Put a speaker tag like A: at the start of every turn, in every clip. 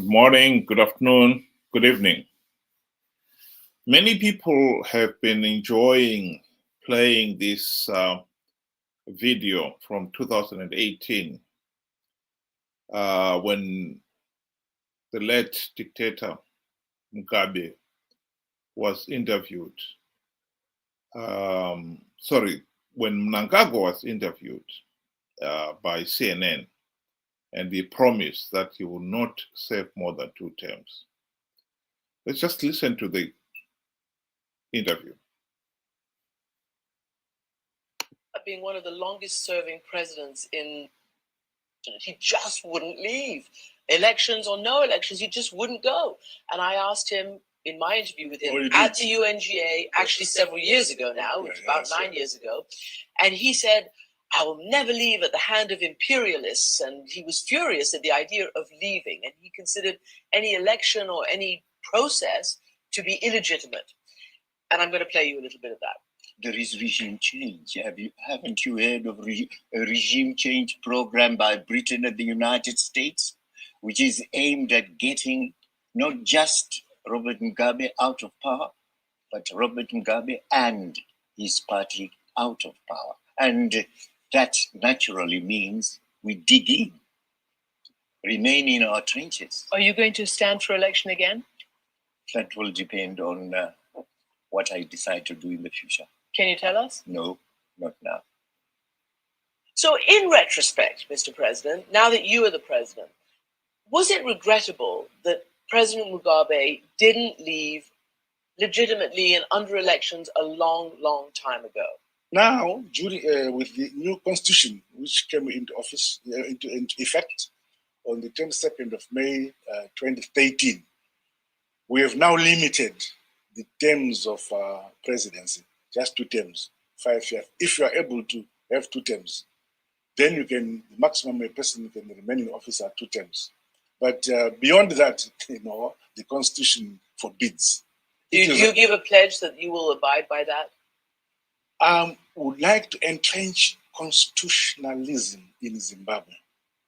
A: Good morning, good afternoon, good evening. Many people have been enjoying playing this video from 2018 when the late dictator Mugabe was interviewed. When Mnangagwa was interviewed by CNN, and he promised that he would not serve more than 2 terms. Let's just listen to the interview.
B: Being one of the longest serving presidents he just wouldn't leave. Elections or no elections, he just wouldn't go. And I asked him in my interview with him at the UNGA, actually several years ago now, which about 9 years ago, and he said, I will never leave at the hand of imperialists. And he was furious at the idea of leaving. And he considered any election or any process to be illegitimate. And I'm going to play you a little bit of that.
C: There is regime change. Haven't you heard of a regime change program by Britain and the United States, which is aimed at getting not just Robert Mugabe out of power, but Robert Mugabe and his party out of power? And that naturally means we dig in, remain in our trenches.
B: Are you going to stand for election again?
C: That will depend on what I decide to do in the future.
B: Can you tell us?
C: No, not now.
B: So in retrospect, Mr. President, now that you are the president, was it regrettable that President Mugabe didn't leave legitimately and under elections a long, long time ago?
D: Now, with the new constitution, which came into office, into effect on the 22nd of May 2013, we have now limited the terms of presidency, just 2 terms, 5 years. If you are able to have 2 terms, then you can, the maximum a person can remain in office are 2 terms. But beyond that, the constitution forbids.
B: Do you give a pledge that you will abide by that?
D: Would like to entrench constitutionalism in Zimbabwe.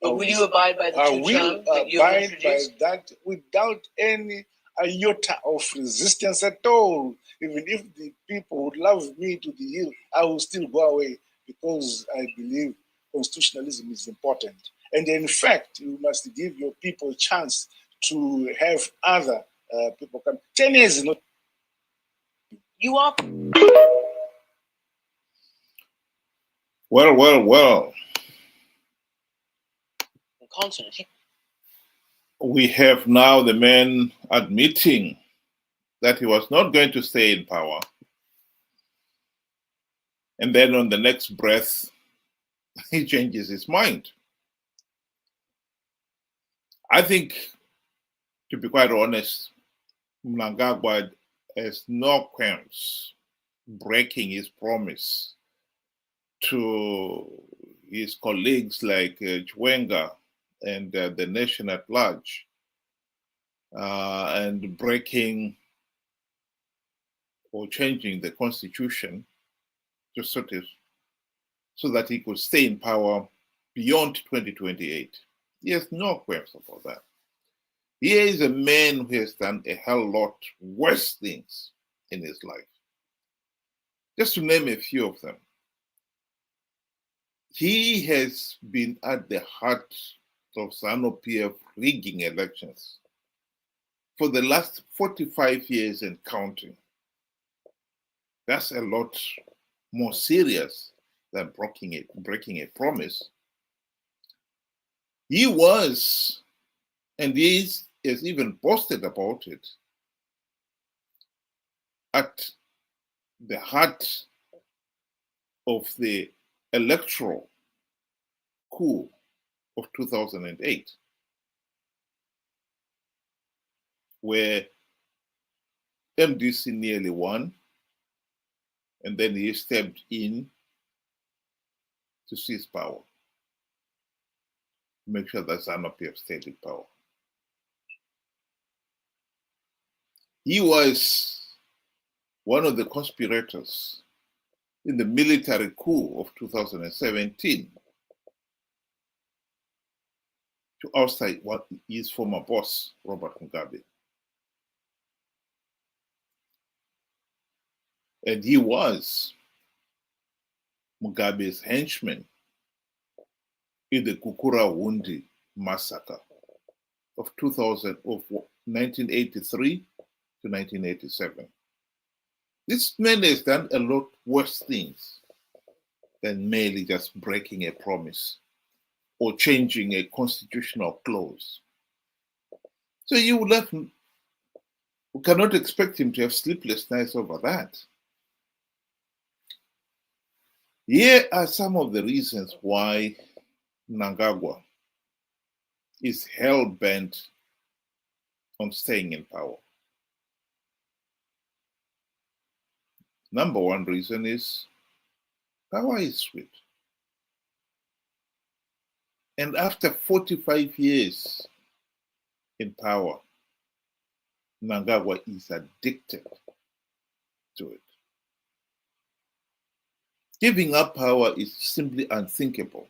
B: But will you abide by the 2 terms? I will
D: abide by that without any iota of resistance at all. Even if the people would love me to the hill, I will still go away because I believe constitutionalism is important. And in fact, you must give your people a chance to have other people come. 10 years is not.
B: You are.
A: Well.
B: Continent.
A: We have now the man admitting that he was not going to stay in power. And then on the next breath, he changes his mind. I think, to be quite honest, Mnangagwa has no qualms breaking his promise to his colleagues like Chwenga and the nation at large, and breaking or changing the constitution to so that he could stay in power beyond 2028. He has no qualms about that. Here is a man who has done a hell lot worse things in his life. Just to name a few of them. He has been at the heart of ZANU-PF rigging elections for the last 45 years and counting. That's a lot more serious than breaking a promise. He was, and he has even boasted about it, at the heart of the electoral coup of 2008, where MDC nearly won, and then he stepped in to seize power, make sure that ZANU-PF stayed in power. He was one of the conspirators in the military coup of 2017, to ouster his former boss, Robert Mugabe. And he was Mugabe's henchman in the Gukurahundi massacre of 1983 to 1987. This man has done a lot worse things than merely just breaking a promise or changing a constitutional clause. So we cannot expect him to have sleepless nights over that. Here are some of the reasons why Mnangagwa is hell-bent on staying in power. Number one reason is power is sweet. And after 45 years in power, Mnangagwa is addicted to it. Giving up power is simply unthinkable.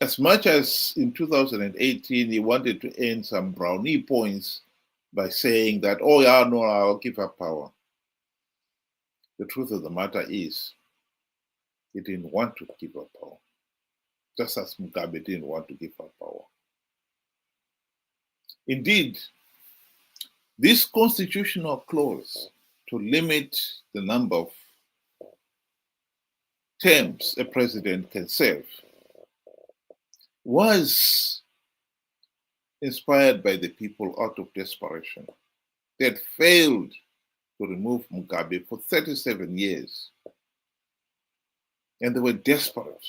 A: As much as in 2018 he wanted to earn some brownie points by saying that, oh yeah, no, I'll give up power. The truth of the matter is, he didn't want to give up power, just as Mugabe didn't want to give up power. Indeed, this constitutional clause to limit the number of terms a president can serve was inspired by the people out of desperation. They had failed to remove Mugabe for 37 years, and they were desperate.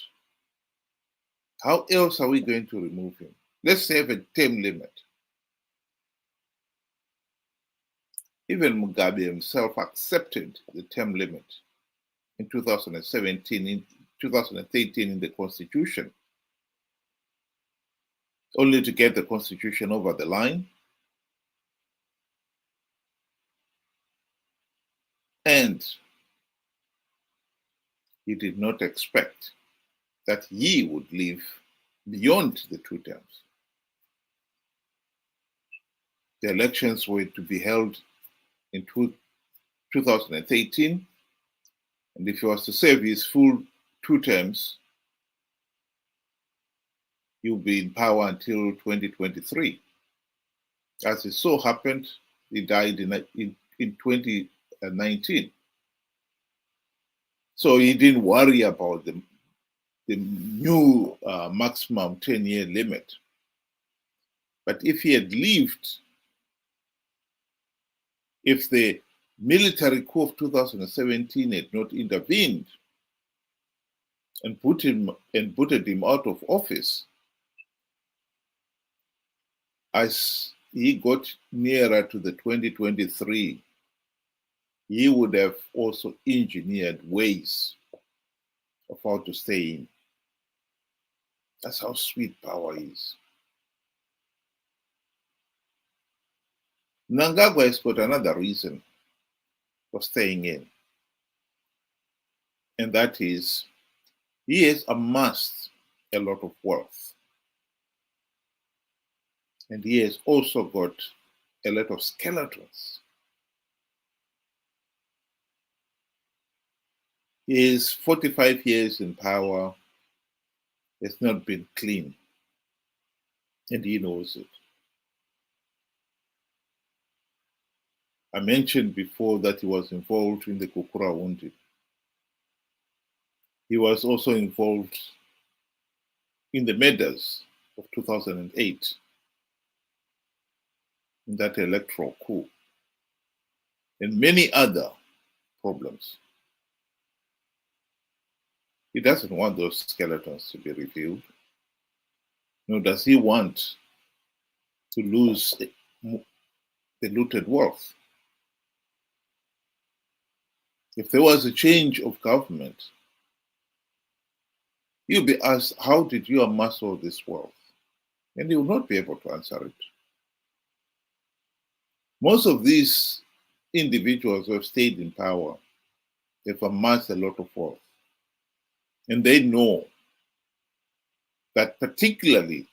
A: How else are we going to remove him? Let's have a term limit. Even Mugabe himself accepted the term limit in 2017, in 2013 in the Constitution, only to get the Constitution over the line. And he did not expect that he would live beyond the 2 terms. The elections were to be held in 2018, and if he was to serve his full 2 terms, he will be in power until 2023. As it so happened, he died in 2019. So he didn't worry about the new maximum 10-year limit. But if he had lived, if the military coup of 2017 had not intervened and booted him out of office, as he got nearer to the 2023, he would have also engineered ways of how to stay in. That's how sweet power is. Mnangagwa has got another reason for staying in, and that is he has amassed a lot of wealth. And he has also got a lot of skeletons. His 45 years in power has not been clean, and he knows it. I mentioned before that he was involved in the Gukurahundi. He was also involved in the murders of 2008, in that electoral coup, and many other problems. He doesn't want those skeletons to be revealed, nor does he want to lose the looted wealth. If there was a change of government, you'll be asked, how did you amass all this wealth? And he will not be able to answer it. Most of these individuals who have stayed in power, they've amassed a lot of wealth. And they know that particularly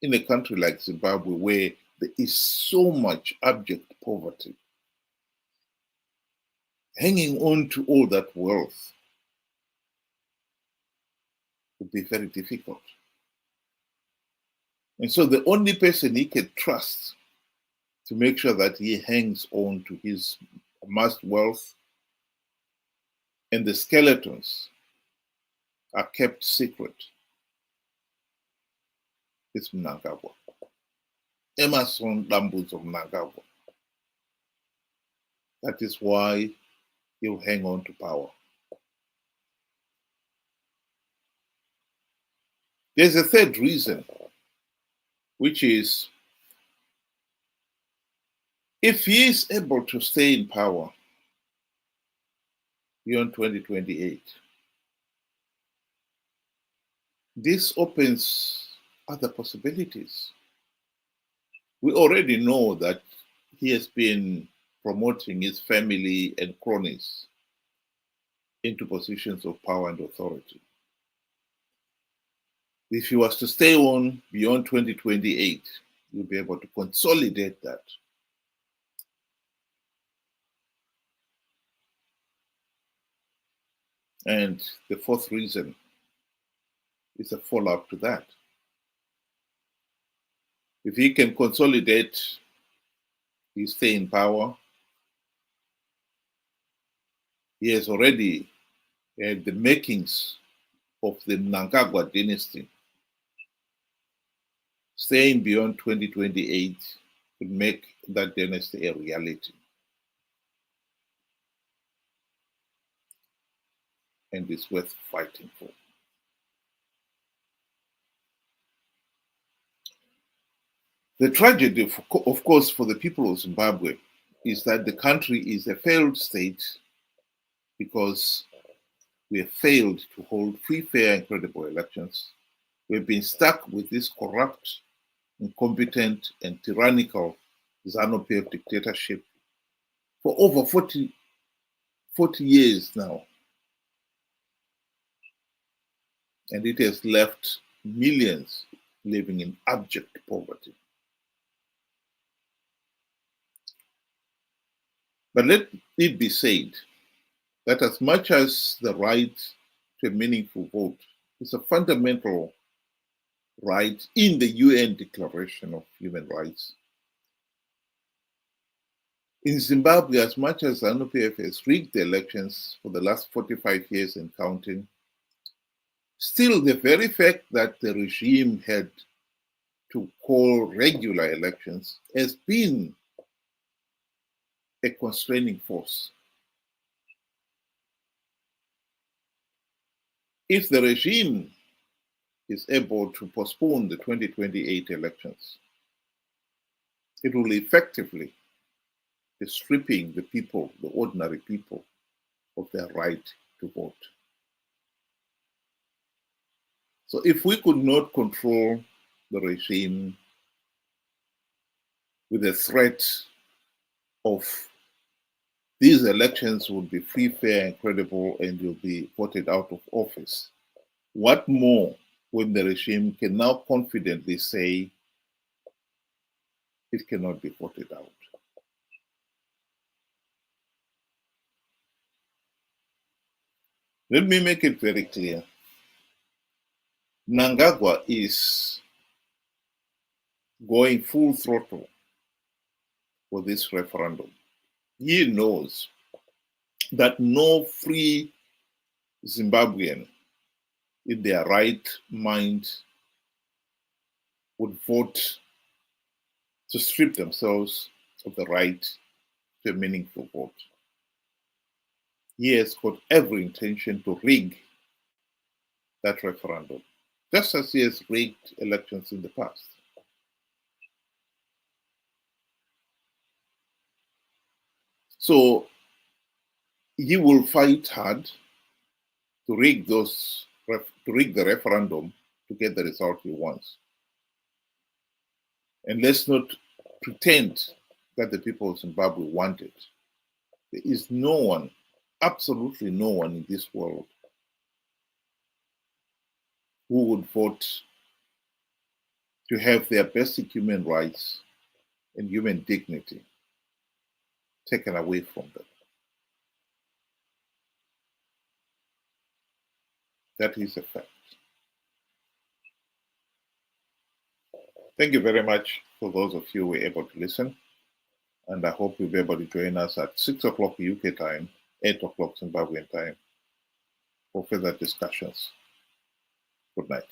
A: in a country like Zimbabwe, where there is so much abject poverty, hanging on to all that wealth would be very difficult. And so the only person he can trust to make sure that he hangs on to his amassed wealth and the skeletons are kept secret is Mnangagwa. Emerson Dambuzo of Mnangagwa. That is why he'll hang on to power. There's a third reason, which is if he is able to stay in power beyond 2028, this opens other possibilities. We already know that he has been promoting his family and cronies into positions of power and authority. If he was to stay on beyond 2028, you'll be able to consolidate that. And the fourth reason is a follow-up to that. If he can consolidate his stay in power, he has already had the makings of the Mnangagwa dynasty. Staying beyond 2028 would make that dynasty a reality. And it's worth fighting for. The tragedy, of course, for the people of Zimbabwe is that the country is a failed state because we have failed to hold free, fair, and credible elections. We've been stuck with this corrupt, incompetent, and tyrannical ZANU-PF dictatorship for over 40 years now. And it has left millions living in abject poverty. But let it be said that as much as the right to a meaningful vote is a fundamental right in the UN Declaration of Human Rights, in Zimbabwe, as much as ZANU-PF has rigged the elections for the last 45 years and counting, still the very fact that the regime had to call regular elections has been a constraining force. If the regime is able to postpone the 2028 elections, it will effectively be stripping the people, the ordinary people, of their right to vote. So if we could not control the regime with the threat of these elections would be free, fair, and credible, and you'll be voted out of office, what more when the regime can now confidently say it cannot be voted out? Let me make it very clear. Mnangagwa is going full throttle for this referendum. He knows that no free Zimbabwean in their right mind would vote to strip themselves of the right to a meaningful vote. He has got every intention to rig that referendum, just as he has rigged elections in the past. So he will fight hard to rig the referendum to get the result he wants. And let's not pretend that the people of Zimbabwe want it. There is no one, absolutely no one in this world who would vote to have their basic human rights and human dignity taken away from them. That is a fact. Thank you very much for those of you who were able to listen. And I hope you'll be able to join us at 6 o'clock UK time, 8 o'clock Zimbabwean time for further discussions. Good night.